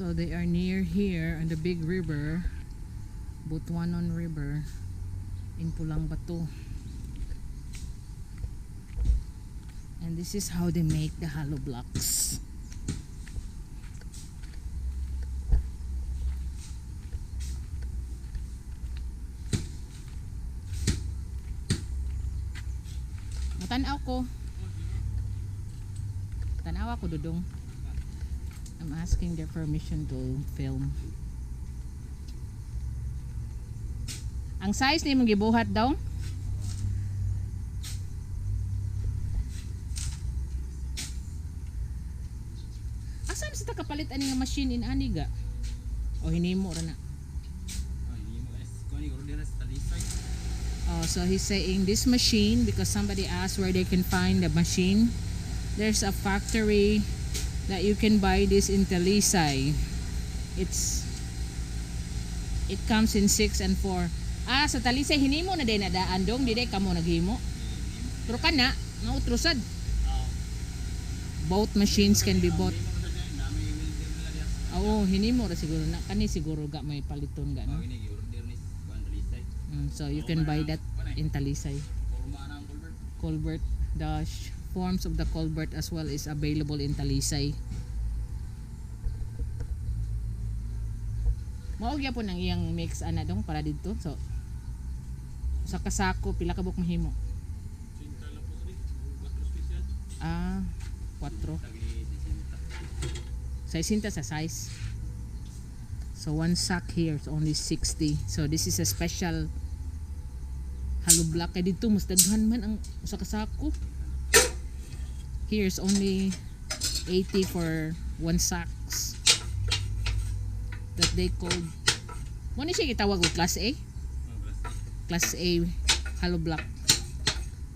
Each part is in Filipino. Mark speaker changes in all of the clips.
Speaker 1: So they are near here on the big river, Butuanon River in Pulang Batu. And this is how they make the hollow blocks. Tanaw ko. Tanaw ako dudong. I'm asking their permission to film. Ang size ni mong gibuhat daw? Asa sa kapalit ani nga machine in ani ga? O hinimo ra na.
Speaker 2: Hinimo es kani order sa talisay.
Speaker 1: So he's saying this machine, because somebody asked where they can find the machine. There's a factory that you can buy this in Talisay. It comes in 6 and 4. Sa Talisay hinimo na day na daan dong, di day kamo naghimo. Pero kana, mautrusad. Both machines can be bought. Oo, hinimo ra siguro na kani siguro ga may paliton ga no. So you can buy that in Talisay. Colbert, the forms of the Colbert as well is available in Talisay. Mao gyud po nang iyang mix ana dong para dito. So sa kasako pila ka buk mahimo? 4. 60 sa size. So one sack here is only 60. So this is a special hollow block. Kaya dito mas daghan man ang sa kasako. Here's only 80 for one sacks that they called, mo ni siya gitawag og class A? Class A hollow block,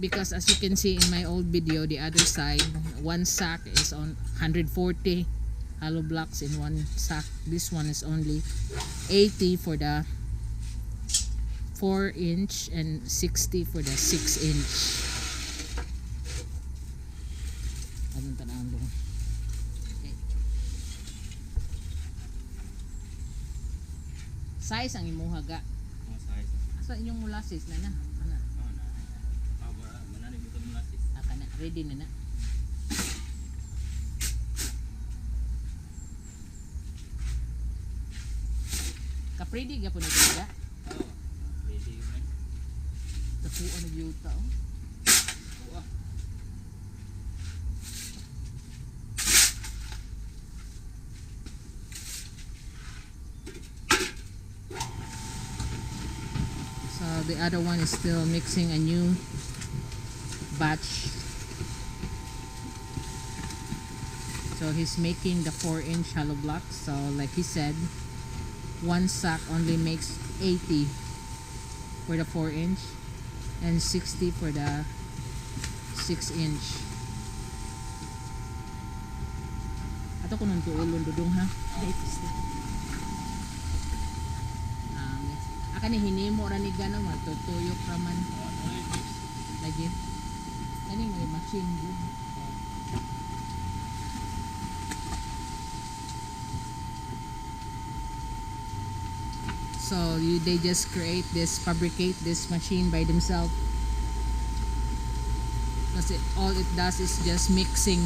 Speaker 1: because as you can see in my old video, the other side, one sack is on 140 hollow blocks in one sack. This one is only 80 for the 4-inch and 60 for the 6-inch. Anong tanong doon? Okay. Size ang imuha ga. Asa inyong molasses na na? Ana. Kana ready na na. Kapredi ga po na ga. Tapuan na yuta oh. So the other one is still mixing a new batch. So he's making the 4-inch hollow blocks. So like he said, one sack only makes 80 for the 4-inch and 60 for the 6-inch. Ato ko nung tuulong dudong ha. Aka ni hinimo ra ni gano matutuyok raman. Lagi. Kani may machine good. So they just fabricate this machine by themselves. Because all it does is just mixing.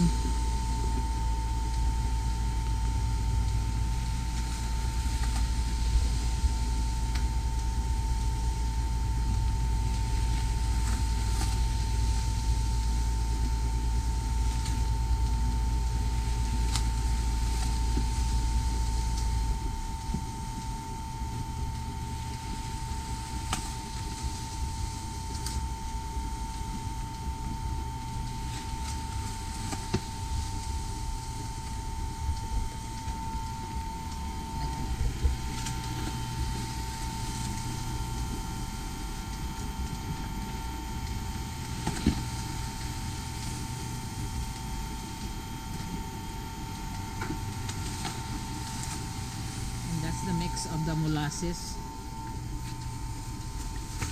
Speaker 1: The mix of the molasses.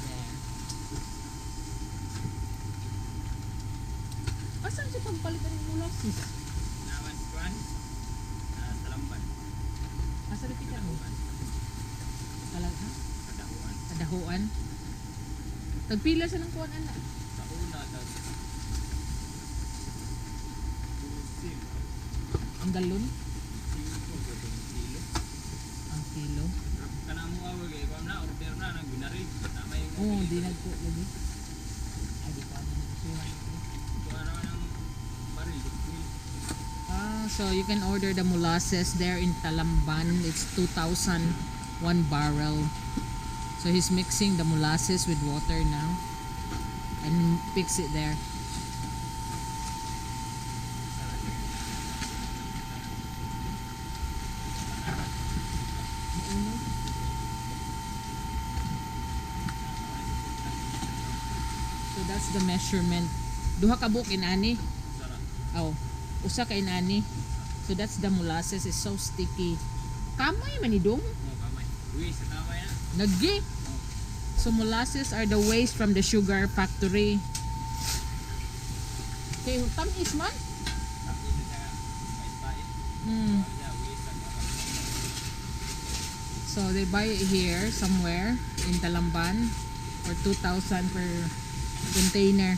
Speaker 1: There. Asan siya pagpalitan ng molasses?
Speaker 2: Naman kuan. Talamban.
Speaker 1: Asa dito mo? Kalag ha?
Speaker 2: Kadahuan.
Speaker 1: Kadahuan. Tagpila sa nang kuan ana.
Speaker 2: Sa una, tas... Sim.
Speaker 1: Ang galon,
Speaker 2: Sim ko, 20 kilo.
Speaker 1: ang kilo.
Speaker 2: Kana mo awag eh, kung na, order na, nang binari. Na may
Speaker 1: Oh, di nagko lagi. Ay di pa man siya.
Speaker 2: Ito ano ng baril, liquid.
Speaker 1: So you can order the molasses there in Talamban. It's 2,000 one barrel. So he's mixing the molasses with water now and fix it there. So that's the measurement. Duha ka buok inani.
Speaker 2: Sarap.
Speaker 1: Oh, usa ka inani. So that's the molasses. It's so sticky. Kamay man ni dong.
Speaker 2: Oh, kamay. Uy, sa kamay na.
Speaker 1: Naggi. So molasses are the waste from the sugar factory. Okay, tamis man.
Speaker 2: Tapos na siya, pait-pait.
Speaker 1: Hmm.
Speaker 2: Siya, waste ang kapag.
Speaker 1: So they buy it here somewhere in Talamban for 2,000 per container.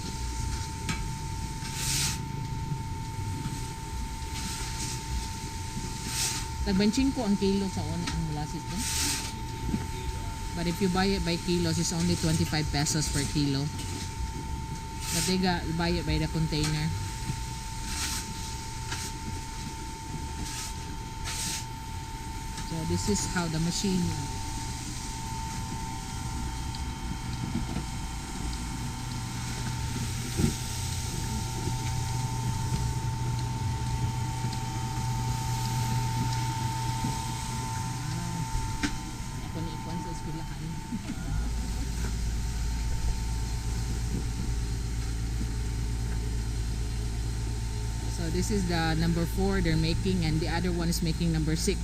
Speaker 1: Tagbanching ko ang kilo sa on ang molasses doon. But if you buy it by kilos, it's only 25 pesos per kilo. But they buy it by the container. So this is how the machine. Ako ni ikon sa eskwelahan. So this is the number 4 they're making, and the other one is making number 6.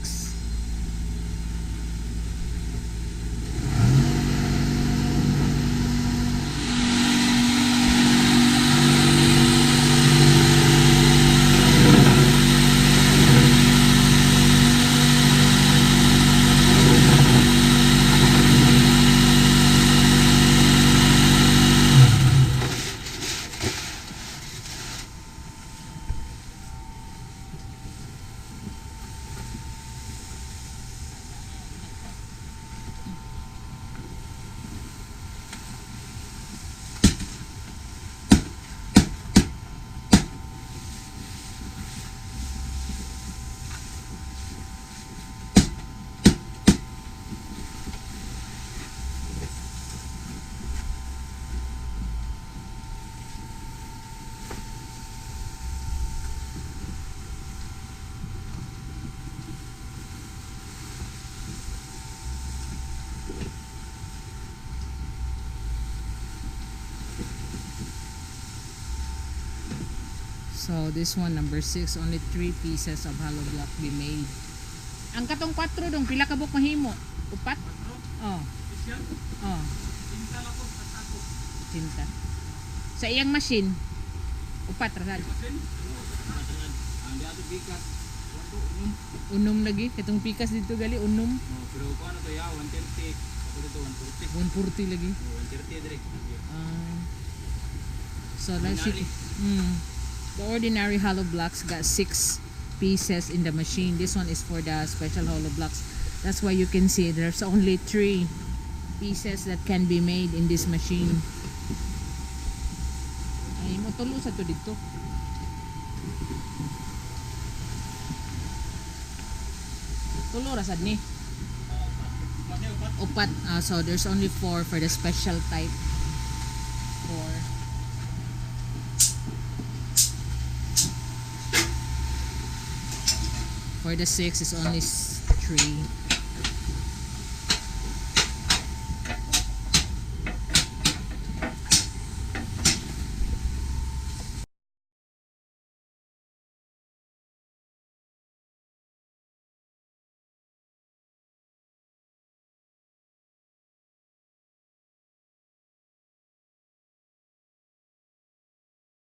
Speaker 1: So this one number 6, only 3 pieces of hollow block be made. Ang katong 4 dong pila ka buok mahimo? Upat? Oh.
Speaker 2: Special?
Speaker 1: Oh,
Speaker 2: Tinta lang po, pasako.
Speaker 1: tinta. Sa iyang machine, upat rasad.
Speaker 2: Masin? Ang diato bigas. Wanto, unum.
Speaker 1: Unom lagi katong pikas dito gali unom.
Speaker 2: Oh, pero kung ano to ya, 130. Ako dito, 140.
Speaker 1: 140 lagi.
Speaker 2: Oh, 130 direct.
Speaker 1: So let's see. The ordinary hollow blocks got 6 pieces in the machine. This one is for the special hollow blocks. That's why you can see there's only 3 pieces that can be made in this machine. Ay mo tulo sa to dito. Tulo rasad ni. Upat. So there's only 4 for the special type. 4. For the 6 is only 3.